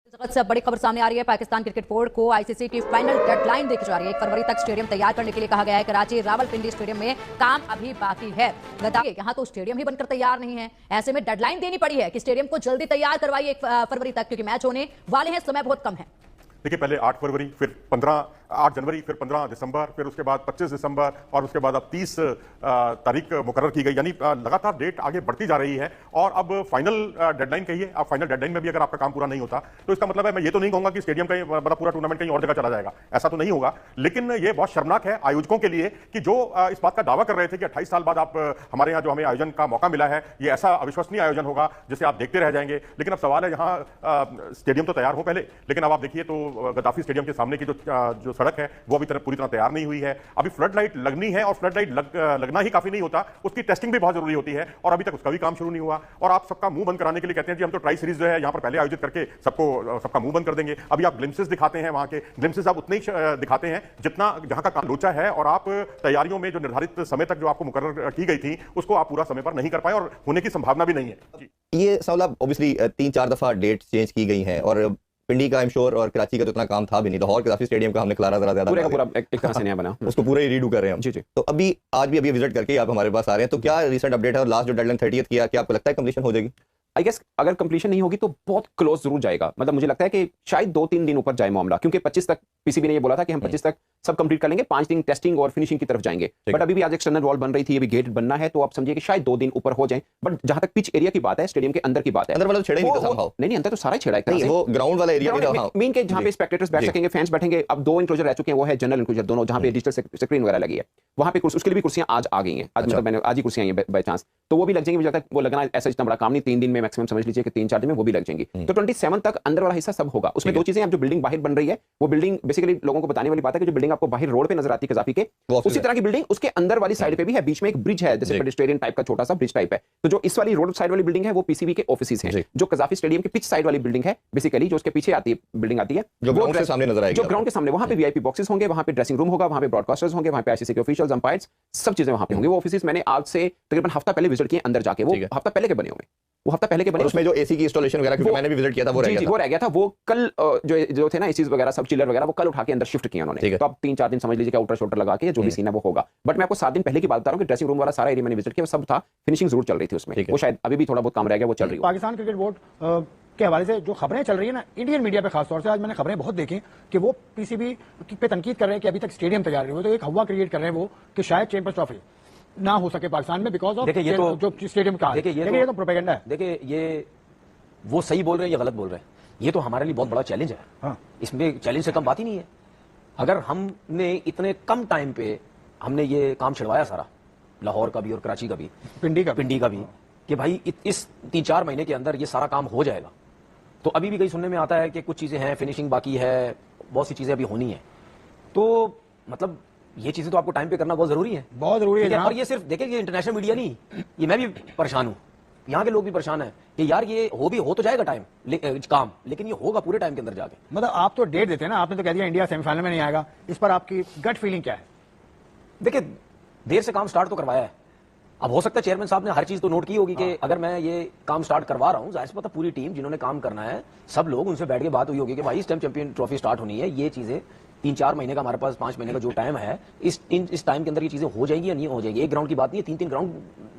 जगत से बड़ी खबर सामने आ रही है। पाकिस्तान क्रिकेट बोर्ड को आईसीसी की फाइनल डेडलाइन देखी जा रही है। 1 फरवरी तक स्टेडियम तैयार करने के लिए कहा गया है। कराची रावलपिंडी स्टेडियम में काम अभी बाकी है। यहाँ तो स्टेडियम ही बनकर तैयार नहीं है, ऐसे में डेडलाइन देनी पड़ी है कि स्टेडियम को जल्दी तैयार करवाइए 1 फरवरी तक, क्योंकि मैच होने वाले हैं, समय बहुत कम है। देखिए, पहले 8 फरवरी, फिर 8 जनवरी, फिर 15 दिसंबर, फिर उसके बाद 25 दिसंबर और उसके बाद अब 30 तारीख मुकर्रर की गई। यानी लगातार डेट आगे बढ़ती जा रही है और अब फाइनल डेडलाइन कहिए। अब फाइनल डेडलाइन में भी अगर आपका काम पूरा नहीं होता तो इसका मतलब है, मैं ये तो नहीं कहूंगा कि स्टेडियम कहीं मतलब पूरा टूर्नामेंट कहीं और जगह चला जाएगा, ऐसा तो नहीं होगा। लेकिन ये बहुत शर्मनाक है आयोजकों के लिए कि जो इस बात का दावा कर रहे थे कि 28 साल बाद आप हमारे यहाँ जो हमें आयोजन का मौका मिला है, ये ऐसा अविश्वसनीय आयोजन होगा जिसे आप देखते रह जाएंगे। लेकिन अब सवाल है, यहाँ स्टेडियम तो तैयार हो पहले, लेकिन अब आप देखिए तो गद्दाफी स्टेडियम के सामने की जो सड़क है वो अभी पूरी तरह तैयार नहीं हुई है। अभी फ्लड लाइट लगनी है और फ्लड लाइट लगना ही काफी नहीं होता, उसकी टेस्टिंग भी बहुत जरूरी होती है और अभी तक उसका भी काम शुरू नहीं हुआ। और आप सबका मुंह बंद कराने के लिए कहते हैं जी हम तो ट्राई सीरीज जो है यहाँ पर पहले आयोजित करके सबका मुंह बंद कर देंगे। अभी आप ग्लिम्सेस दिखाते हैं, वहां के ग्लिम्सेस आप उतने ही दिखाते हैं जितना जहां का काम लोचा है, और आप तैयारियों में जो निर्धारित समय तक जो आपको मुकर्रर की गई थी उसको आप पूरा समय पर नहीं कर पाए और होने की संभावना भी नहीं है। ये सवाल ऑब्वियसली 3-4 दफा डेट चेंज की गई हैं और पिंडी का, आई एम श्योर, और कराची का तो इतना काम था भी नहीं। लाहौर गद्दाफी स्टेडियम का हमने खलारा जरा ज्यादा पूरा एक तरह से नया बना, उसको पूरा ही रीडू कर रहे हैं हम। जी जी। तो अभी आज भी विजिट करके आप हमारे पास आ रहे हैं, तो क्या रिसेंट अपडेट है और लास्ट जो डेडलाइन 30th किया, क्या आपको लगता है कंप्लीशन हो जाएगी? आई गेस अगर कंप्लीशन नहीं होगी तो बहुत क्लोज जरूर जाएगा। मतलब मुझे लगता है कि शायद 2-3 दिन ऊपर जाए मामला, क्योंकि 25 तक पीसीबी ने ये बोला था कि हम 25 तक सब कंप्लीट कर लेंगे, 5 दिन टेस्टिंग और फिनिशिंग की तरफ जाएंगे। बट अभी भी आज एक्सटर्नल वॉल बन रही थी, अभी गेट बनना है, तो आप समझिए कि शायद 2 दिन ऊपर हो जाए। बट जहां तक पिच एरिया की बात है, स्टेडियम के अंदर की बात है, अंदर मतलब छेड़ा ही नहीं था संभव। नहीं, अंदर तो सारा छेड़ा है, वो ग्राउंड वाला एरिया मेन के जहां पे स्पेक्टेटर्स बैठ सकेंगे, फैंस बैठेंगे। अब 2 इंक्लोजर रह चुके हैं, वो है जनरल इंक्लोजर दोनों, जहां पे डिजिटल स्क्रीन वगैरह लगी है, वहां पे उसके लिए भी कुर्सियां आज आ गई हैं। आज मतलब मैंने आज ही कुर्सियां आई हैं बाय चांस, तो वो भी लग जाएंगी। मुझे लगता है वो लगना ऐसा इतना बड़ा काम नहीं, 3 दिन में मैक्सिमम समझ लीजिए कि 3-4 दिन में वो भी लग जाएंगी। तो 27 तक अंदर वाला हिस्सा सब होगा। उसमें 2 चीजें, अब जो बिल्डिंग बाहर बन रही है, वो बिल्डिंग बेसिकली लोगों को बताने वाली बात है कि जो बिल्डिंग आपको बाहर रोड पे नजर आती है कजाफी के, उसी तरह की बिल्डिंग उसके अंदर वाली साइड पे भी है। बीच में एक ब्रिज है, जैसे पेडेस्ट्रियन टाइप का छोटा सा ब्रिज टाइप है। तो जो इस वाली रोड साइड वाली बिल्डिंग है वो पीसीबी के ऑफिसेज हैं। जो कजाफी स्टेडियम के पिच साइड वाली बिल्डिंग है, बेसिकली जो उसके पीछे आती है बिल्डिंग आती है, जो ग्राउंड के सामने नजर आएगी, जो ग्राउंड के सामने, वहां पे वीआईपी बॉक्सेस होंगे, वहां पे ड्रेसिंग रूम होगा, वहां पे ब्रॉडकास्टर्स होंगे, वहां पे आईसीसी के ऑफिशियल्स, अंपायर्स, सब चीजें वहां पे होंगी। वो ऑफिसेज मैंने आज से तकरीबन हफ्ता पहले विजिट किए अंदर जाके। वो हफ्ता पहले के बने होंगे, वो हफ्ता पहले के बने। उसमें जो एसी की इंस्टॉलेशन वगैरह, क्योंकि मैंने भी विजिट किया था, वो रह गया था। वो कल जो थे ना एसीज वगैरह सब चिलर वगैरह, वो कल उठा के अंदर शिफ्ट किया उन्होंने। तो अब 3-4 दिन समझ लीजिए कि आउटर शोल्डर लगा के जो भी सीन है वो होगा। बट मैं आपको 7 दिन पहले की बात बता रहा हूं कि ड्रेसिंग रूम वाला सारा एरिया मैंने विजिट किया, सब था, फिनिशिंग जरूर चल रही थी उसमें। वो शायद अभी भी थोड़ा बहुत काम रह गया, वो चल रही है। पाकिस्तान क्रिकेट बोर्ड के हवाले से जो खबरें चल रही है ना इंडियन मीडिया पे, खासतौर से आज मैंने खबरें बहुत देखी कि वो पीसीबी पे तनकीद कर रहे हैं कि अभी तक स्टेडियम तैयार नहीं हुआ, तो एक हवा क्रिएट कर रहे हैं वो कि शायद चैंपियंस ट्रॉफी ना हो सके पाकिस्तान में बिकॉज ऑफ जो स्टेडियम का। देखिए ये तो प्रोपेगेंडा है। देखिए ये वो सही बोल रहे हैं या गलत बोल रहे हैं, ये तो हमारे लिए बहुत बड़ा चैलेंज है। हाँ। इसमें चैलेंज से कम बात ही नहीं है। अगर हमने इतने कम टाइम पे हमने ये काम छिड़वाया सारा, लाहौर का भी और कराची का भी, पिंडी का भी, कि भाई इस 3-4 महीने के अंदर ये सारा काम हो जाएगा, तो अभी भी कहीं सुनने में आता है कि कुछ चीजें हैं, फिनिशिंग बाकी है, बहुत सी चीजें अभी होनी है। तो मतलब ये चीजें तो आपको टाइम पे करना बहुत जरूरी है, बहुत जरूरी है। और ये सिर्फ देखिए, ये इंटरनेशनल मीडिया नहीं, ये मैं भी परेशान हूं, यहाँ के लोग भी परेशान है कि यार ये हो तो जाएगा काम, लेकिन ये होगा पूरे टाइम के अंदर जाके। मतलब आप तो डेट देते हैं ना, आपने तो कह दिया इंडिया सेमीफाइनल में नहीं आएगा, इस पर आपकी गट फीलिंग क्या है? देखिए देर से काम स्टार्ट तो करवाया है, अब हो सकता है चेयरमैन साहब ने हर चीज तो नोट की होगी कि अगर मैं ये काम स्टार्ट करवा रहा हूं, जाहिर सी बात है पूरी टीम जिन्होंने काम करना है, सब लोग, उनसे बैठ के बात हुई होगी कि भाई इस टाइम चैंपियन ट्रॉफी स्टार्ट होनी है, ये चीजें 3-4 महीने का हमारे पास 5 महीने का जो टाइम है, इस टाइम के अंदर ये चीजें हो जाएंगी या नहीं हो जाएगी। एक ग्राउंड की बात नहीं है, 3-3 ग्राउंड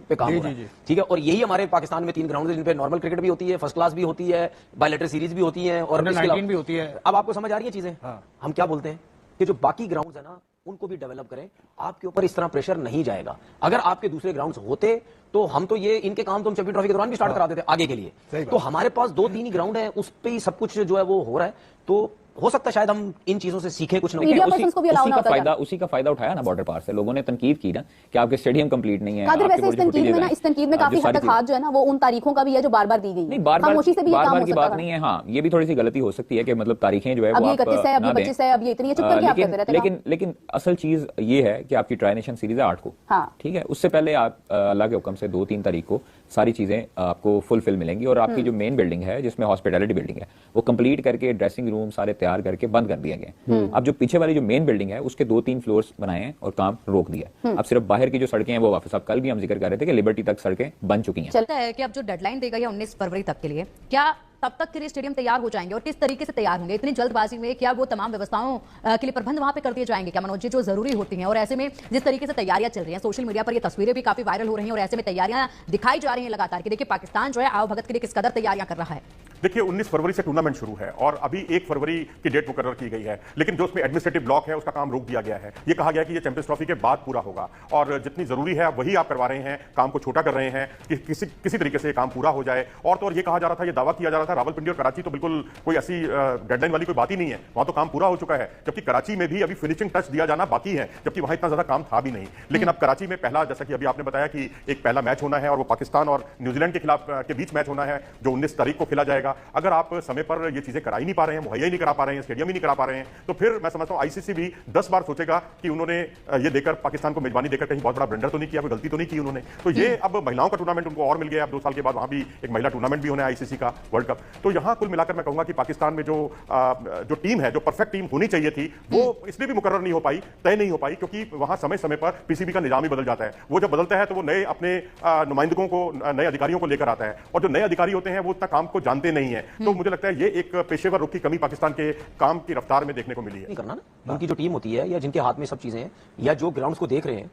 पे काम हो रहा है, ठीक है। और यही हमारे पाकिस्तान में 3 ग्राउंड है जिन पे नॉर्मल क्रिकेट भी होती है, फर्स्ट क्लास भी होती है, बायलैटरल सीरीज भी होती है और भी होती है। अब आपको समझ आ रही है चीजें? हम क्या बोलते हैं कि जो बाकी ग्राउंड है ना, उनको भी डेवलप करें, आपके ऊपर इस तरह प्रेशर नहीं जाएगा। अगर आपके दूसरे ग्राउंड्स होते तो हम तो ये इनके काम तो हम चैंपियन ट्रॉफी के दौरान भी स्टार्ट करा देते आगे के लिए। तो हमारे पास 2-3 ही ग्राउंड है, उस पे ही सब कुछ जो है वो हो रहा है। तो हो सकता है शायद हम इन चीजों से सीखें कुछ उसी का फायदा उठाया ना बॉर्डर पार से, लोगों ने तनकीद की ना कि आपके स्टेडियम कंप्लीट नहीं है। इस तनकीद में काफी हद तक हाथ जो है ना वो उन तारीखों का भी है जो बार-बार दी गई है। खामोशी से भी ये काम हो सकता है। बात नहीं है, हाँ ये भी थोड़ी सी गलती हो सकती है कि मतलब तारीखें जो है वो 31 है, अभी 25 है, अभी इतनी है, चुप करके आप कहते रहते हैं। लेकिन असल चीज ये है कि आपकी ट्राई नेशन सीरीज है 8 को, ठीक है, उससे पहले आप अल्लाह के हुक्म से 2-3 तारीख को सारी चीजें आपको फुलफिल मिलेंगी और आपकी जो मेन बिल्डिंग है जिसमें हॉस्पिटैलिटी बिल्डिंग है वो कंप्लीट करके ड्रेसिंग रूम सारे तैयार करके बंद कर दिया गया। अब जो पीछे वाली जो मेन बिल्डिंग है उसके 2-3 फ्लोर्स बनाए हैं और काम रोक दिया। अब सिर्फ बाहर की जो सड़कें हैं वो वापस, अब कल भी हम जिक्र कर रहे थे कि लिबर्टी तक सड़कें बन चुकी हैं। चलता है कि अब जो डेडलाइन दी गई है 19 फरवरी तक के लिए, क्या तब तक के लिए स्टेडियम तैयार हो जाएंगे और किस तरीके से तैयार होंगे? इतनी जल्दबाजी में क्या वो तमाम व्यवस्थाओं के लिए प्रबंध वहां पे कर दिए जाएंगे क्या मनोज जी, जो जरूरी होती हैं? और ऐसे में जिस तरीके से तैयारियां चल रही हैं, सोशल मीडिया पर ये तस्वीरें भी काफी वायरल हो रही हैं और ऐसे में तैयारियां दिखाई जा रही हैं लगातार कि देखिए पाकिस्तान जो है आओ भगत के लिए किस कदर तैयारियां कर रहा है। देखिए 19 फरवरी से टूर्नामेंट शुरू है और अभी 1 फरवरी की डेट मुकर्रर की गई है, लेकिन जो उसमें एडमिनिस्ट्रेटिव ब्लॉक है उसका काम रोक दिया गया है। ये कहा गया कि ये चैंपियंस ट्रॉफी के बाद पूरा होगा और जितनी जरूरी है वही आप करवा रहे हैं, काम को छोटा कर रहे हैं कि किसी तरीके से काम पूरा हो जाए। और तो और ये कहा जा रहा था, ये दावा किया जा रहा था रावलपिंडी और कराची तो बिल्कुल कोई ऐसी डेडलाइन वाली कोई बात ही नहीं है, वहां तो काम पूरा हो चुका है, जबकि कराची में भी अभी फिनिशिंग टच दिया जाना बाकी है, जबकि वहां इतना ज्यादा काम था भी नहीं। लेकिन अब कराची में पहला, जैसा कि अभी आपने बताया कि एक पहला मैच होना है और वो पाकिस्तान और न्यूजीलैंड के खिलाफ के बीच मैच होना है जो 19 तारीख को खेला जाएगा। अगर आप समय पर ये चीजें करा ही नहीं पा रहे हैं, मुहैया ही नहीं करा पा रहे हैं, स्टेडियम ही नहीं करा पा रहे हैं, तो फिर मैं समझता हूं आईसीसी भी 10 बार सोचेगा कि उन्होंने ये देकर पाकिस्तान को मेजबानी देकर कहीं बहुत बड़ा ब्लंडर तो नहीं किया, कोई गलती तो नहीं की उन्होंने। तो ये अब महिलाओं का टूर्नामेंट उनको और मिल गया, अब 2 साल के बाद वहां भी एक महिला टूर्नामेंट भी होना है आईसीसी का वर्ल्ड कप। तो यहां कुल मिलाकर मैं कहूंगा कि पाकिस्तान में जो टीम है, जो परफेक्ट टीम होनी चाहिए थी, वो इसलिए भी मुकर्रर नहीं हो पाई, तय नहीं हो पाई, क्योंकि वहां समय समय पर पीसीबी का निजाम ही बदल जाता है। वो जब बदलता है तो वो नए अपने नुमाइंदों को, नए अधिकारियों को लेकर आता है और जो नए अधिकारी होते हैं वो उतना काम को जानते नहीं है। तो मुझे लगता है ये एक पेशेवर रुख की कमी पाकिस्तान के काम की रफ्तार में देखने को मिली है। नहीं करना ना, उनकी जो टीम होती है या जिनके हाथ में सब चीजें हैं या जो ग्राउंड्स को देख रहे हैं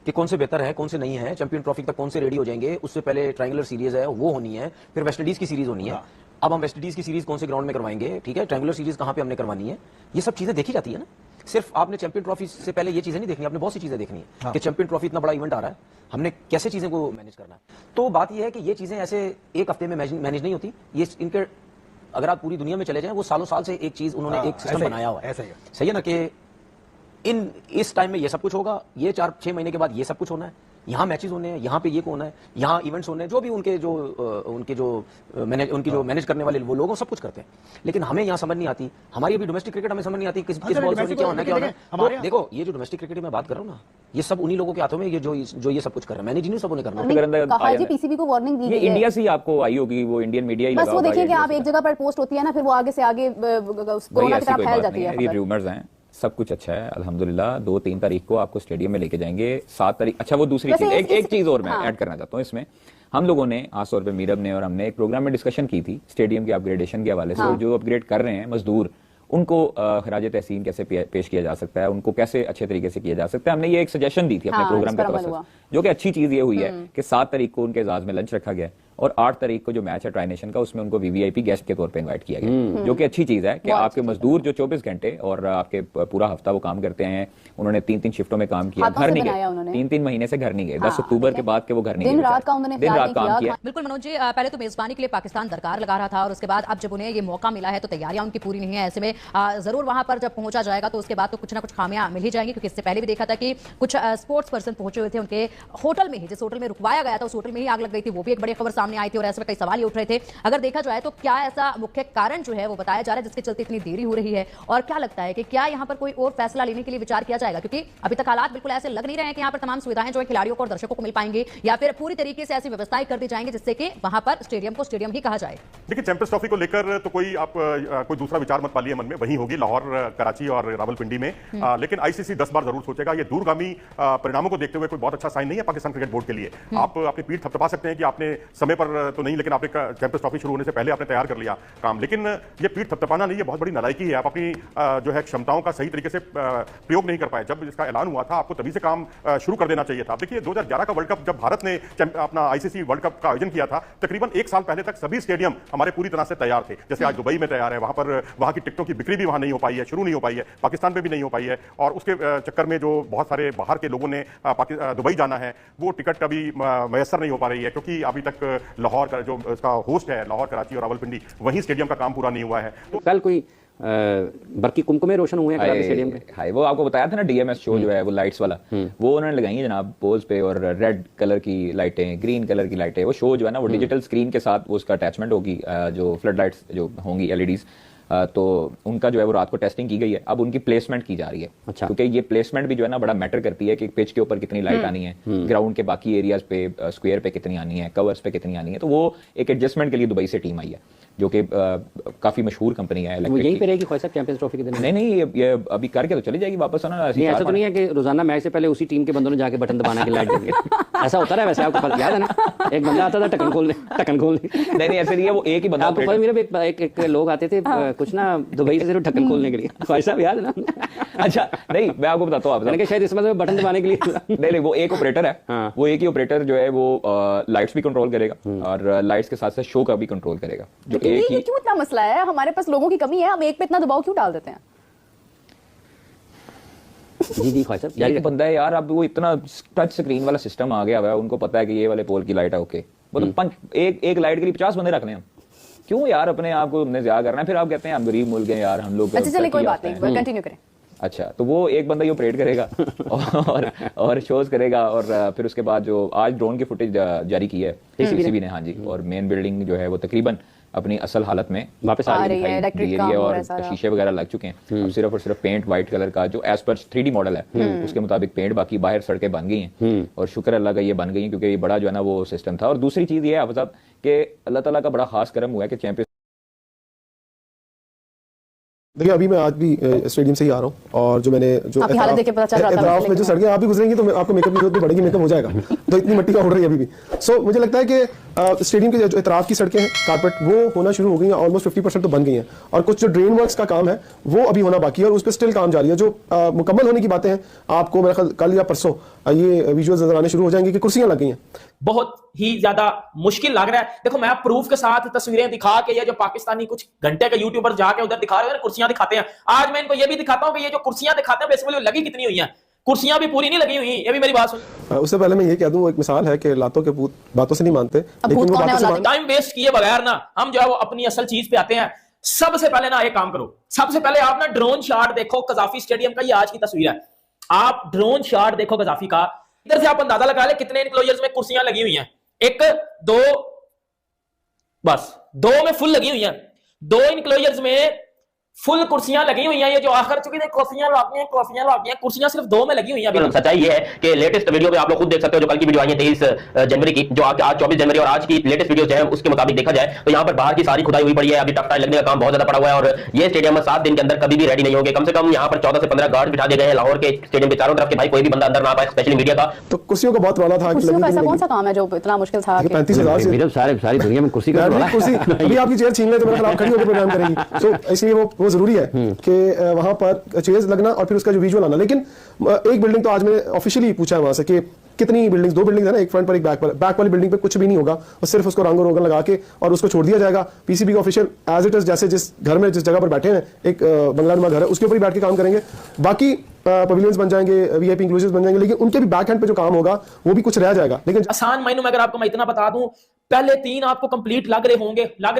कि कौन से बेहतर है कौन से नहीं है, चैंपियन ट्रॉफी तक कौन से रेडी हो जाएंगे, उससे पहले ट्रायंगुलर सीरीज है वो होनी है, फिर वेस्ट इंडीज की सीरीज होनी है। अब हम वेस्ट इंडीज की सीरीज कौन से ग्राउंड में करवाएंगे, ठीक है, ट्रायंगुलर सीरीज कहां पे हमने करवानी है, ये सब चीजें देखी जाती है ना। सिर्फ आपने चैंपियन ट्रॉफी से पहले ये चीजें नहीं देखनी, आपने बहुत सी चीजें देखनी है कि चैंपियन ट्रॉफी इतना बड़ा इवेंट आ रहा है, हमने कैसे चीजें को मैनेज करना है। तो बात यह है कि ये चीजें ऐसे एक हफ्ते में मैनेज नहीं होती, ये इनके अगर आप पूरी दुनिया में चले जाएं वो सालों साल से एक चीज उन्होंने एक सिस्टम बनाया हुआ है। सही है ना कि इस टाइम में ये सब कुछ होगा, ये 4-6 महीने के बाद ये सब कुछ होना है, यहाँ मैचेस होने हैं, यहाँ पे ये होना है, यहाँ इवेंट्स होने हैं, जो भी उनकी जो मैनेज करने वाले वो लोग सब कुछ करते हैं। लेकिन हमें यहाँ समझ नहीं आती, हमारी अभी डोमेस्टिक क्रिकेट हमें समझ नहीं आती किस बॉल से क्या होना है। तो देखो ये जो डोमेस्टिक क्रिकेट मैं बात कर रहा हूँ ना, ये सब उन्हीं लोगों के हाथों में, ये जो ये सब कुछ कर रहे हैं, मैनेज नहीं सब उन्हें करना। पीसीबी को वार्निंग दी ये इंडिया से आपको आई होगी, वो इंडियन मीडिया ही बस वो देखिए कि आप एक जगह पर पोस्ट होती है ना, फिर वो आगे से आगे कोरोना की तरफ फैल जाती है। ये रूमर्स हैं, सब कुछ अच्छा है अल्हम्दुलिल्लाह। 2-3 तारीख को आपको स्टेडियम में लेके जाएंगे, 7 तारीख। अच्छा वो दूसरी चीज, एक चीज और मैं ऐड करना चाहता हूँ इसमें। हम लोगों ने आस तौर पे मीरब ने और हमने एक प्रोग्राम में डिस्कशन की थी स्टेडियम के अपग्रेडेशन के हवाले से। और जो अपग्रेड कर रहे हैं मजदूर, उनको खराज तहसीन कैसे पेश किया जा सकता है, उनको कैसे अच्छे तरीके से किया जा सकता है, हमने ये एक सजेशन दी थी अपने प्रोग्राम के तरफ से। जो कि अच्छी चीज ये हुई है कि 7 तारीख को उनके एजाज में लंच रखा गया और 8 तारीख को जो मैच है ट्राई नेशन का, उसमें उनको वीवीआईपी गेस्ट के तौर पे इनवाइट किया गया, जो कि अच्छी चीज है कि आपके मजदूर जो 24 घंटे और आपके पूरा हफ्ता वो काम करते हैं, उन्होंने 3-3 शिफ्टों में काम किया, घर नहीं गए, 3-3 महीने से घर नहीं गए, 10 अक्टूबर के बाद के वो घर नहीं गए, दिन रात काम किया। बिल्कुल मनोज जी, पहले तो मेजबानी के लिए पाकिस्तान दरकार लगा रहा था और उसके बाद अब जब उन्हें ये मौका मिला है तो तैयारियां उनकी पूरी नहीं है। ऐसे में जरूर वहां पर जब पहुंचा जाएगा तो उसके बाद तो कुछ ना कुछ खामियां मिल ही जाएंगी, क्योंकि इससे पहले भी देखा था कि कुछ स्पोर्ट्स पर्सन पहुंचे हुए थे उनके होटल में ही, जिस होटल में रुकवाया गया था उस होटल में ही आग लग गई थी, वो भी एक बड़ी खबर सामने आई थी और ऐसे में कई सवाल उठ रहे थे। अगर देखा जाए तो क्या ऐसा मुख्य कारण जो है वो बताया जा रहा है जिसके चलते इतनी देरी हो रही है, और क्या लगता है कि क्या यहां पर कोई और फैसला लेने के लिए विचार किया जाएगा? क्योंकि अभी तक हालात बिल्कुल ऐसे लग नहीं रहे हैं कि यहां पर तमाम सुविधाएं जो है खिलाड़ियों को और दर्शकों को मिल पाएंगी, या फिर पूरी तरीके से ऐसी व्यवस्थाएं कर दी जाएंगी जिससे कि वहां पर स्टेडियम को स्टेडियम ही कहा जाए। देखिए चैंपियंस ट्रॉफी को लेकर तो कोई दूसरा विचार मत पालिए मन में, वही होगी लाहौर, कराची और रावलपिंडी में। लेकिन आईसीसी 10 बार जरूर सोचेगा। ये दूरगामी परिणामों को देखते हुए कोई बहुत अच्छा साइन नहीं है पाकिस्तान क्रिकेट बोर्ड के लिए। आप अपनी पीठ थपथपा सकते हैं कि आपने समय पर तो नहीं, लेकिन आपने चैंपियंस ट्रॉफी शुरू होने से पहले आपने तैयार कर लिया काम, लेकिन ये पीठ थपथपाना नहीं, ये बहुत बड़ी नालायकी है। आप अपनी जो है क्षमताओं का सही तरीके से प्रयोग नहीं कर पाए। जब इसका ऐलान हुआ था आपको तभी से काम शुरू कर देना चाहिए था। देखिए 2011 का वर्ल्ड कप जब भारत ने अपना आईसीसी वर्ल्ड कप का आयोजन किया था, तकरीबन 1 साल पहले तक सभी स्टेडियम हमारे पूरी तरह से तैयार थे। जैसे आज दुबई में तैयार है, वहां की टिकटों की बिक्री भी वहां नहीं हो पाई है, शुरू नहीं हो पाई है, पाकिस्तान में भी नहीं हो पाई है, और उसके चक्कर में जो बहुत सारे बाहर के लोगों ने दुबई जाना है वो टिकट कभी मैसर नहीं हो पा रही है, क्योंकि अभी तक लाहौर का जो इसका होस्ट है, लाहौर, कराची और रावलपिंडी, वहीं स्टेडियम का काम पूरा नहीं हुआ है। तो कल कोई बरकी कुमकुमे रोशन हुए हैं स्टेडियम पे। हाय वो आपको बताया था ना, डीएमएस शो जो है वो लाइट्स वाला, वो उन्होंने लगाई है जनाब पोल्स पे, और रेड कलर की लाइटें, ग्रीन कलर की लाइटें। वो शो जो है ना वो डिजिटल स्क्रीन के साथ वो उसका अटैचमेंट होगी, जो फ्लड लाइट्स जो होंगी एलईडीज, तो उनका जो है वो रात को टेस्टिंग की गई है, अब उनकी प्लेसमेंट की जा रही है। अच्छा। क्योंकि ये प्लेसमेंट भी जो है ना बड़ा मैटर करती है कि पिच के ऊपर कितनी लाइट आनी है, ग्राउंड के बाकी एरियाज पे, स्क्वायर पे कितनी आनी है, कवर्स पे कितनी आनी है, तो वो एक एडजस्टमेंट के लिए दुबई से टीम आई है। जो कि काफी मशहूर कंपनी है। वो यहीं पे रहेगी ख्वाजा साहब चैंपियंस ट्रॉफी के दिन? नहीं, ये अभी करके तो चली जाएगी वापस ना। नहीं, ऐसा तो नहीं है कि रोजाना मैच से पहले उसी टीम के बंदों ने जाके बटन दबाना की लाइट देंगे? ऐसा होता है वैसे? आपको पता याद है ना, एक बंदा आता था ढक्कन खोलने। नहीं, ऐसे नहीं है, वो एक ही बंदा। आपको पता मेरा एक लोग आते थे कुछ ना दुबई से सिर्फ ढक्कन खोलने के लिए, ख्वाजा साहब याद है ना? अच्छा, नहीं मैं आपको बताता हूँ, मैंने कहा शायद इस मतलब बटन दबाने के लिए। नहीं, वो एक ऑपरेटर है, वो एक ही ऑपरेटर जो है वो लाइट्स भी कंट्रोल करेगा और लाइट्स के साथ साथ शो का भी कंट्रोल करेगा। जो एक ही क्यों इतना मसला है? हमारे पास लोगों की कमी है, हम एक पे इतना दबाव क्यों डाल देते हैं? जी ख्वाजा साहब एक बंदा है यार, अब वो इतना टच स्क्रीन वाला सिस्टम आ गया हुआ है, उनको पता है कि ये वाले पोल की लाइट है, ओके, वो तो एक लाइट के लिए 50 बंदे रखने हम क्यों यार अपने आप को हमने ज्यादा करना है? फिर आप कहते हैं हम गरीब मुल्क हैं यार, हम लोग। अच्छा चलिए कोई बात नहीं, कंटिन्यू करें। अच्छा, तो वो एक बंदा ही ऑपरेट करेगा और शोज करेगा, और फिर उसके बाद जो आज ड्रोन की फुटेज जारी की है पीसीबी ने, हाँ जी, और मेन बिल्डिंग जो है वो तकरीबन अपनी असल हालत में वापस आ रही है और शीशे वगैरह लग चुके हैं। अब सिर्फ और सिर्फ पेंट व्हाइट कलर का जो एज पर 3D मॉडल है उसके मुताबिक पेंट, बाकी बाहर सड़कें बन गई हैं और शुक्र अल्लाह का ये बन गई हैं, क्योंकि ये बड़ा जो है ना वो सिस्टम था। और दूसरी चीज ये है हाफिज़ साहब कि अल्लाह ताला का बड़ा खास करम हुआ है कि चैंपियंस। देखिए अभी मैं आज भी स्टेडियम से ही आ रहा हूँ, और जो मैंने जो एतराफ में जो सड़कें आप भी गुजरेंगी तो आपको मेकअप की जरूरत नहीं पड़ेगी, मेकअप हो जाएगा, तो इतनी मिट्टी का उड़ रही है अभी भी। सो मुझे लगता है कि स्टेडियम के जो एतराफ की सड़कें हैं कारपेट वो होना शुरू हो गई हैं, ऑलमोस्ट 50% तो बन गई हैं, और कुछ जो ड्रेन वर्क्स का काम है वो अभी होना बाकी है और उस पर स्टिल काम जारी है। जो मुकम्मल होने की बातें हैं, आपको मेरा ख्याल कल या परसों ये विजुअल्स नजर आने शुरू हो जाएंगे कि कुर्सियां लग गई हैं। बहुत ही ज्यादा मुश्किल लग रहा है। देखो मैं प्रूफ के साथ तस्वीरें दिखा के, ये जो पाकिस्तानी कुछ घंटे के यूट्यूबर जाके उधर दिखा रहे हैं कुर्सियां दिखाते हैं, आज मैं इनको ये भी दिखाता हूं कि ये जो कुर्सियां दिखाते हैं बेसिकली लगी कितनी हुई हैं, कुर्सियां भी पूरी नहीं लगी हुई। ये भी मेरी बात सुन। उससे पहले मैं ये कह दूं, एक मिसाल है कि लातों के भूत बातों से नहीं मानते, लेकिन वो बातों से टाइम वेस्ट किए बगैर ना हम जो है वो अपनी असल चीज पे आते हैं। सबसे पहले ना एक काम करो, सबसे पहले आप ना ड्रोन शॉट देखो कजाफी स्टेडियम का, ये आज की तस्वीर है, आप ड्रोन शॉट देखो कजाफी का, इधर से आप अंदाजा लगा ले कितने इनक्लोजर्स में कुर्सियां लगी हुई हैं। एक दो, बस दो में फुल लगी हुई हैं, दो इनक्लोजर्स में फुल कुर्सियां लगी हुई हैं। ये जो आखिर चुकी है कुर्सियां लाती हैं, कुर्सियां सिर्फ दो में लगी हुई हैं। अभी सच्चाई ये है कि लेटेस्ट वीडियो में आप लोग खुद देख सकते हो, जो कल की वीडियो आई है 23 जनवरी की, जो आज 24 जनवरी और आज की लेटेस्ट वीडियो जो है उसके मुताबिक देखा जाए तो यहाँ पर बाहर की सारी खुदाई हुई पड़ी है, अभी टफ टाइल लगने का काम बहुत ज्यादा पड़ा हुआ है, और ये स्टेडियम में 7 दिन के अंदर कभी भी रेडी नहीं होंगे। कम से कम यहाँ पर 14 से 15 गार्ड बिठा दिए गए हैं लाहौर के स्टेडियम के चारों तरफ के, भाई कोई भी बंदा अंदर ना पाए, स्पेशली मीडिया का। तो कुर्सियों का बहुत वाला था, कौन सा काम है जो इतना मुश्किल था? 35,000 सारी दुनिया में कुर्सी का अभी आपकी चेयर छीन ले तो मेरे खिलाफ खड़ी होकर प्रोग्राम करेंगी, सो इसलिए वो जरूरी है कि वहां पर चेयर्स लगना और फिर उसका जो विजुअल आना। लेकिन एक बिल्डिंग तो आज मैंने ऑफिशियली पूछा है वहां से कि कितनी बिल्डिंग्स, 2 बिल्डिंग्स है ना, एक फ्रंट पर एक बैक पर, बैक वाली बिल्डिंग पे कुछ भी नहीं होगा और सिर्फ उसको रंग रोगन लगा के और उसको छोड़ दिया जाएगा। पीसीबी का ऑफिशियल एज इट इज, जैसे जिस घर में जिस जगह पर बैठे हैं, एक बंगलानुमा घर है उसके ऊपर ही बैठ के काम करेंगे, बाकी पवेलियंस बन जाएंगे, वीआईपी इंक्लूसिव्स बन जाएंगे, लेकिन उनके भी बैक हैंड पे जो काम होगा वो भी कुछ रह जाएगा। लेकिन आसान मायनों में अगर आपको मैं इतना बता दूं, पहले 3 आपको कंप्लीट लग रहे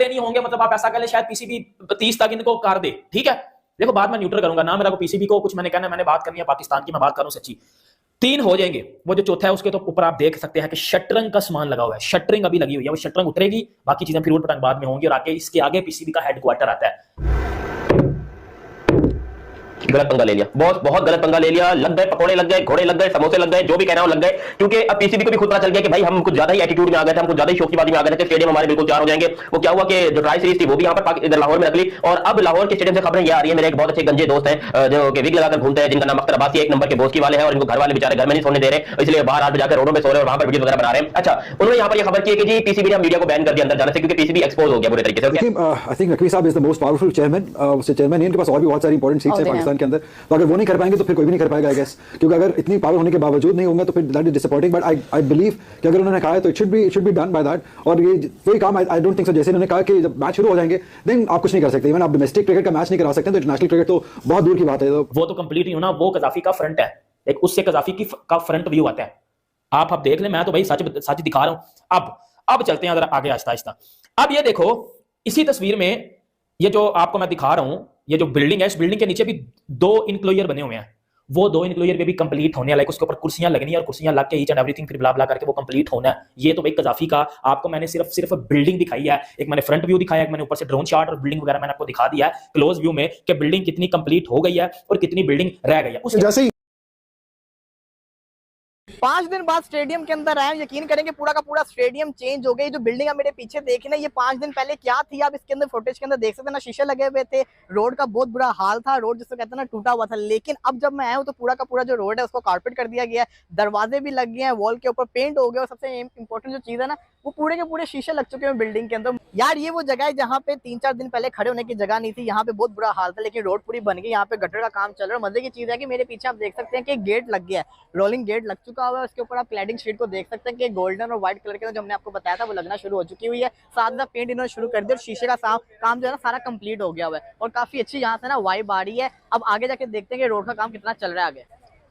नहीं होंगे, मतलब आप ऐसा कह ले शायद पीसीबी 30 तक इनको कर दे, ठीक है। देखो बात मैं न्यूट्रल करूंगा ना, मेरा को पीसीबी को कुछ मैंने कहना, मैंने बात करनी है पाकिस्तान की, मैं बात करूं सच्ची। 3 हो जाएंगे, वो जो चौथा है उसके तो ऊपर आप देख सकते हैं कि शटरिंग का सामान लगा हुआ है, शटरिंग अभी लगी हुई है, वो शटरिंग उतरेगी, बाकी चीजें फिर उठ बाद में होंगी, और आगे इसके आगे पीसीबी का हेडक्वार्टर आता है। गलत पंगा ले लिया बॉस, बहुत गलत पंगा ले लिया, लग गए पकोड़े, लग गए घोड़े, लग गए समोसे, लग गए जो भी कहना हो लग गए, क्योंकि अब पीसीबी को भी खुद पता चल गया कि भाई हम कुछ ज्यादा ही एटीट्यूड में आ गए थे, हम कुछ ज्यादा ही शौकीबाजी में आ गए थे, स्टेडियम हमारे बिल्कुल तैयार हो जाएंगे। वो क्या हुआ कि जो ट्राई सीरीज थी वो भी यहाँ पर इधर लाहौर में रख ली, और अब लाहौर के स्टेडियम से खबरें ये आ रही है, मेरे एक बहुत अच्छे गंजे दोस्त हैं जो कि विग लगाकर घूमते हैं, जिनका नाम अख्तर अब्बासी, 1 नंबर के बोस्की वाले हैं, और इनको घर वाले बेचारे घर में नहीं सोने दे रहे, इसलिए बाहर आकर जाकर रोडों में सो रहे और वहां पर वीडियो वगैरह बना रहे हैं। अच्छा, उन्होंने यहाँ पर यह खबर की है कि जी पीसीबी ने मीडिया को बैन कर दिया अंदर जाने से, क्योंकि पीसीबी एक्सपोज हो गया बुरे तरीके से। आई थिंक नकवी साहब is the most powerful chairman, उससे चेयरमैन इनके पास और भी बहुत सारी इंपॉर्टेंट सीट्स हैं पाकिस्तान के अंदर, तो अगर वो नहीं कर पाएंगे तो फिर कोई भी नहीं कर पाएगा आई गेस, क्योंकि अगर इतनी पावर होने के बावजूद नहीं होंगे तो फिर that is disappointing, but I believe कि अगर उन्होंने कहा है तो it should be done by that. और ये वही काम आई डोंट थिंक सो, जैसे उन्होंने कहा कि जब मैच शुरू हो जाएंगे देन आप कुछ नहीं कर सकते, इवन आप डोमेस्टिक क्रिकेट का मैच नहीं करा सकते, तो इंटरनेशनल क्रिकेट तो बहुत दूर की बात है। वो तो कंप्लीट ही होना, वो कजाफी का फ्रंट है, एक उससे कजाफी का फ्रंट व्यू आता है, आप देख लें, मैं तो भाई सच दिखा रहा हूं। अब चलते हैं जरा आगे आहिस्ता आहिस्ता। अब ये देखो इसी तस्वीर में, ये जो आपको मैं दिखा रहा हूं, ये जो बिल्डिंग है, इस बिल्डिंग के नीचे भी 2 इनक्लोजर बने हुए हैं, वो 2 इनक्लोजर पे भी कंप्लीट होने, लाइक उसके ऊपर कुर्सियां लगनी है और कुर्सियां लग के ईच एंड एवरीथिंग फिर ब्ला ब्ला करके वो कंप्लीट होना है। ये तो भाई कजाफी का आपको मैंने सिर्फ बिल्डिंग दिखाई है, एक मैंने फ्रंट व्यू दिखाया, एक मैंने ऊपर से ड्रोन शॉट और बिल्डिंग वगैरह मैंने आपको दिखा दिया है क्लोज व्यू में कि बिल्डिंग कितनी कंप्लीट हो गई है और कितनी बिल्डिंग रह गई है। जैसे ही 5 दिन बाद स्टेडियम के अंदर आए, यकीन करेंगे पूरा का पूरा स्टेडियम चेंज हो गई। जो बिल्डिंग आप मेरे पीछे देख रहे हैं, ये 5 दिन पहले क्या थी, आप इसके अंदर फुटेज के अंदर देख सकते हैं ना, शीशे लगे हुए थे, रोड का बहुत बुरा हाल था, रोड जिसको कहते हैं ना टूटा हुआ था। लेकिन अब जब मैं आया हूँ तो पूरा का पूरा जो रोड है उसको कारपेट कर दिया गया है, दरवाजे भी लग गए हैं, वॉल के ऊपर पेंट हो गया, और सबसे इंपॉर्टेंट जो चीज है ना, वो पूरे के पूरे शीशे लग चुके हैं बिल्डिंग के अंदर। यार ये वो जगह है जहाँ पे 3-4 दिन पहले खड़े होने की जगह नहीं थी, यहाँ पे बहुत बुरा हाल था, लेकिन रोड पूरी बन गई, यहाँ पे गटर का काम चल रहा है। मजे की चीज है कि मेरे पीछे आप देख सकते हैं कि गेट लग गया है, रोलिंग गेट लग चुका हुआ है, उसके ऊपर आप क्लैडिंग शीट को देख सकते हैं कि गोल्डन और व्हाइट कलर के जो हमने आपको बताया था वो लगना शुरू हो चुकी हुई है। साथ में पेंट इन्होंने शुरू कर दिया और शीशे का काम जो है ना सारा कंप्लीट हो गया हुआ है, और काफी अच्छी यहाँ से ना वाइब आ रही है। अब आगे जाके देखते हैं कि रोड का काम कितना चल रहा है आगे।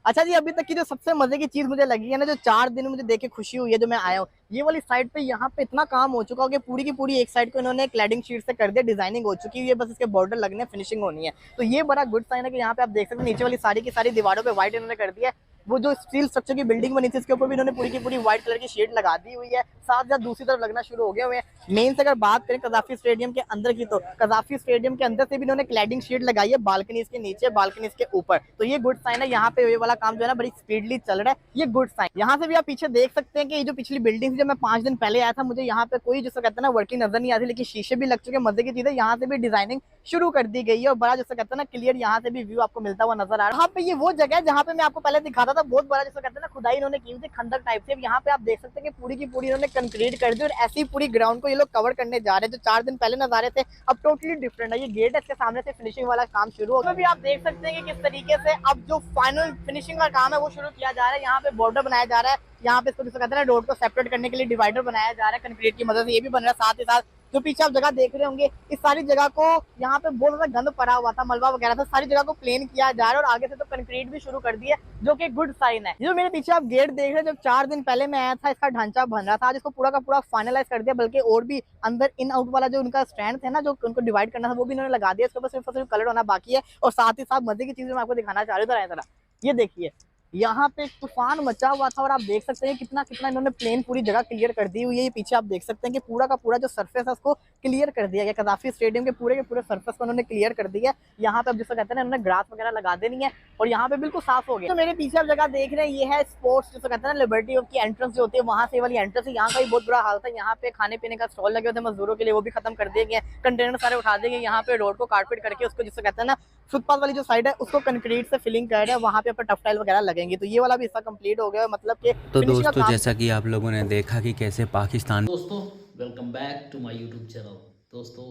अच्छा जी, अभी तक की जो सबसे मजे की चीज मुझे लगी है ना, जो 4 दिन मुझे देख के खुशी हुई है, जो मैं आया हूँ ये वाली साइड पे, यहाँ पे इतना काम हो चुका हो कि पूरी की पूरी एक साइड को इन्होंने क्लैडिंग शीट से कर दिया, डिजाइनिंग हो चुकी हुई है, बस इसके बॉर्डर लगने, फिनिशिंग होनी है। तो ये बड़ा गुड साइन है कि यहाँ पे आप देख सकते हैं नीचे वाली सारी की सारी दीवारों पे व्हाइट इन्होंने कर दिया है। वो जो स्टील स्ट्रक्चर की बिल्डिंग बनी थी इसके ऊपर भी इन्होंने पूरी की पूरी व्हाइट कलर की शेड लगा दी हुई है, साथ साथ दूसरी तरफ लगना शुरू हो गए हुए हैं। मेन से अगर बात करें कजाफी स्टेडियम के अंदर की, तो कजाफी स्टेडियम के अंदर से भी इन्होंने क्लैडिंग शेड लगाई है, बालकनीज के नीचे, बालकनीज के ऊपर। तो ये गुड साइन है, यहाँ पे ये वाला काम जो है ना बड़ी स्पीडली चल रहा है, ये गुड साइन। यहाँ से भी आप पीछे देख सकते हैं कि ये जो पिछली बिल्डिंग थी, जब मैं 5 दिन पहले आया था, मुझे यहाँ पे कोई जिसको कहते हैं ना वर्किंग नजर नहीं आती, लेकिन शीशे भी लग चुके। मजे की चीज है, यहाँ से भी डिजाइनिंग शुरू कर दी गई है और बड़ा जिसको कहते हैं ना क्लियर यहाँ से भी व्यू आपको मिलता हुआ नजर आ रहा है। यहाँ पे ये वो जगह है जहाँ पे मैं आपको पहले दिखाता था, बहुत बड़ा जिसको कहते हैं ना खुदाई इन्होंने की थी खंडक टाइप से। यहाँ पे आप देख सकते हैं कि पूरी की पूरी इन्होंने कंक्रीट कर दी और ऐसी पूरी ग्राउंड को ये लोग कवर करने जा रहे हैं। जो 4 दिन पहले नजारे थे अब टोटली डिफरेंट है। ये गेट है, इसके सामने से फिनिशिंग वाला काम शुरू होगा। भी आप देख सकते हैं कि किस तरीके से अब जो फाइनल फिनिशिंग का काम है वो शुरू किया जा रहा है। यहाँ पे बॉर्डर बनाया जा रहा है, यहाँ पे इसको जिसको कहते हैं ना रोड को सेपरेट करने के लिए डिवाइडर बनाया जा रहा है कंक्रीट की मदद से, ये भी बन रहा है। साथ ही साथ जो पीछे आप जगह देख रहे होंगे, इस सारी जगह को, यहाँ पे बहुत ज्यादा गंद पड़ा हुआ था, मलबा वगैरह था, सारी जगह को प्लेन किया जा रहा है और आगे से तो कंक्रीट भी शुरू कर दिया, जो कि गुड साइन है। जो मेरे पीछे आप गेट देख रहे हैं, जब 4 दिन पहले मैं आया था इसका ढांचा बन रहा था, आज इसको पूरा का पूरा फाइनलाइज कर दिया, बल्कि और भी अंदर इन आउट वाला जो उनका स्टैंड है ना, जो उनको डिवाइड करना था, वो भी इन्होंने लगा दिया। इसके ऊपर सिर्फ कलर होना बाकी है। और साथ ही साथ मजे की चीज मैं आपको दिखाना चाह रही हूँ, ये देखिए, यहाँ पे एक तूफान मचा हुआ था और आप देख सकते हैं कितना कितना इन्होंने प्लेन पूरी जगह क्लियर कर दी हुई है। ये पीछे आप देख सकते हैं कि पूरा का पूरा जो सरफेस है उसको क्लियर कर दिया गया। कजाफी स्टेडियम के पूरे सरफेस को उन्होंने क्लियर कर दिया। यहाँ पे अब जिसको कहते हैं ना इन्होंने ग्रास वगैरह लगा देनी है और यहाँ पे बिल्कुल साफ हो गया। तो मेरे पीछे आप जगह देख रहे हैं, ये है स्पोर्ट्स जिसको कहते हैं ना लिबर्टी की एंट्रेंस जो होती है, वहाँ से वाली एंट्रेंस है। यहाँ का भी बहुत बुरा हाल था। यहाँ पे खाने पीने का स्टॉल लगे होते हैं मजदूरों के लिए, वो भी खत्म कर दिए गए। कंटेनर सारे उठा दिए गए। यहाँ पे रोड को कारपेट करके उसको जिसको कहते हैं ना फुटपाथ वाली जो साइड है उसको कंक्रीट से फिलिंग कर रहे हैं। वहाँ पे टफ टाइल वगैरह लगेंगे। तो ये वाला भी हिस्सा कंप्लीट हो गया, मतलब कि तो दोस्तों जैसा कि आप लोगों ने देखा कि कैसे पाकिस्तान, दोस्तों welcome back to my YouTube channel. दोस्तों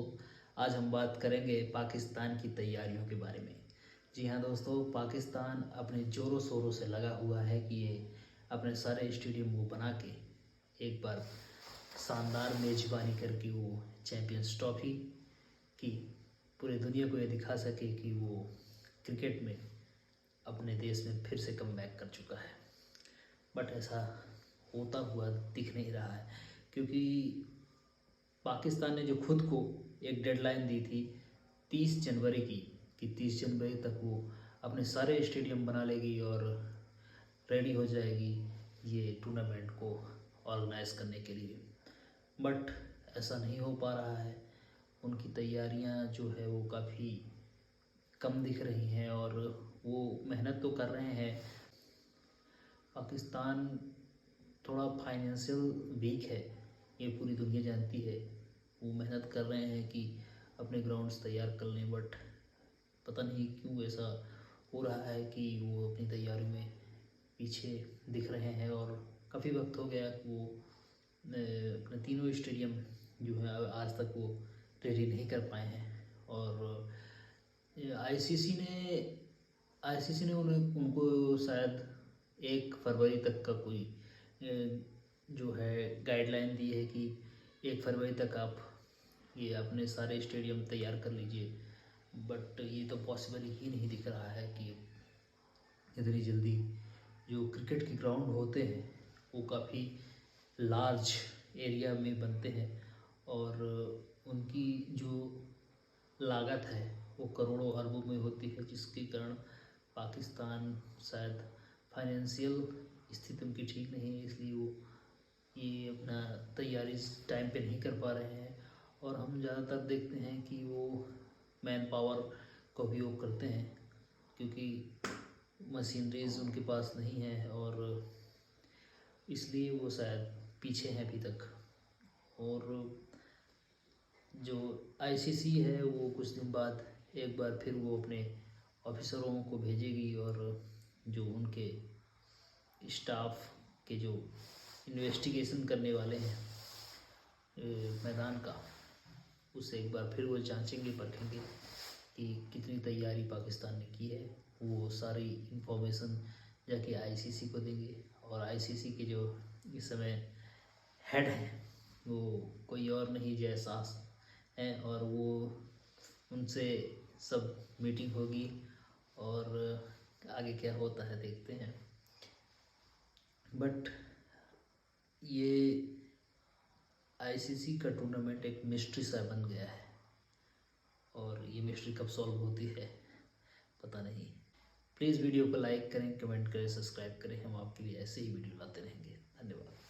आज हम बात करेंगे पाकिस्तान की तैयारियों के बारे में। जी हाँ दोस्तों, पाकिस्तान अपने ज़ोरों शोरों से लगा हुआ है कि ये अपने सारे स्टेडियम को बना के एक बार शानदार मेजबानी करके वो चैंपियंस ट्रॉफी की पूरी दुनिया को ये दिखा सके कि वो क्रिकेट में अपने देश में फिर से कमबैक कर चुका है। बट ऐसा होता हुआ दिख नहीं रहा है, क्योंकि पाकिस्तान ने जो खुद को एक डेडलाइन दी थी 30 जनवरी की, कि 30 जनवरी तक वो अपने सारे स्टेडियम बना लेगी और रेडी हो जाएगी ये टूर्नामेंट को ऑर्गेनाइज करने के लिए। बट ऐसा नहीं हो पा रहा है। उनकी तैयारियां जो है वो काफ़ी कम दिख रही हैं और वो मेहनत तो कर रहे हैं। पाकिस्तान थोड़ा फाइनेंशियल वीक है, ये पूरी दुनिया जानती है। वो मेहनत कर रहे हैं कि अपने ग्राउंड्स तैयार कर लें, बट पता नहीं क्यों ऐसा हो रहा है कि वो अपनी तैयारी में पीछे दिख रहे हैं। और काफ़ी वक्त हो गया कि वो अपने तीनों स्टेडियम जो है आज तक वो रेडी नहीं कर पाए हैं। और आईसीसी ने उनको शायद 1 फरवरी तक का कोई जो है गाइडलाइन दी है कि 1 फरवरी तक आप ये अपने सारे स्टेडियम तैयार कर लीजिए। बट ये तो पॉसिबल ही नहीं दिख रहा है कि इतनी जल्दी। जो क्रिकेट के ग्राउंड होते हैं वो काफ़ी लार्ज एरिया में बनते हैं और उनकी जो लागत है वो करोड़ों अरबों में होती है, जिसके कारण पाकिस्तान शायद फाइनेंशियल स्थिति उनकी ठीक नहीं है, इसलिए वो ये अपना तैयारी टाइम पे नहीं कर पा रहे हैं। और हम ज़्यादातर देखते हैं कि वो मैन पावर का उपयोग करते हैं, क्योंकि मशीनरीज उनके पास नहीं है और इसलिए वो शायद पीछे हैं अभी तक। और जो आईसीसी है वो कुछ दिन बाद एक बार फिर वो अपने ऑफिसरों को भेजेगी और जो उनके स्टाफ के जो इन्वेस्टिगेशन करने वाले हैं मैदान का, उसे एक बार फिर वो जांचेंगे, परखेंगे कि कितनी तैयारी पाकिस्तान ने की है। वो सारी इंफॉर्मेशन जाके आईसीसी को देंगे और आईसीसी के जो इस समय हेड हैं वो कोई और नहीं जयसास हैं और वो उनसे सब मीटिंग होगी और आगे क्या होता है देखते हैं। बट ये आईसीसी का टूर्नामेंट एक मिस्ट्री सा बन गया है और ये मिस्ट्री कब सॉल्व होती है पता नहीं। प्लीज़ वीडियो को लाइक करें, कमेंट करें, सब्सक्राइब करें। हम आपके लिए ऐसे ही वीडियो लाते रहेंगे। धन्यवाद।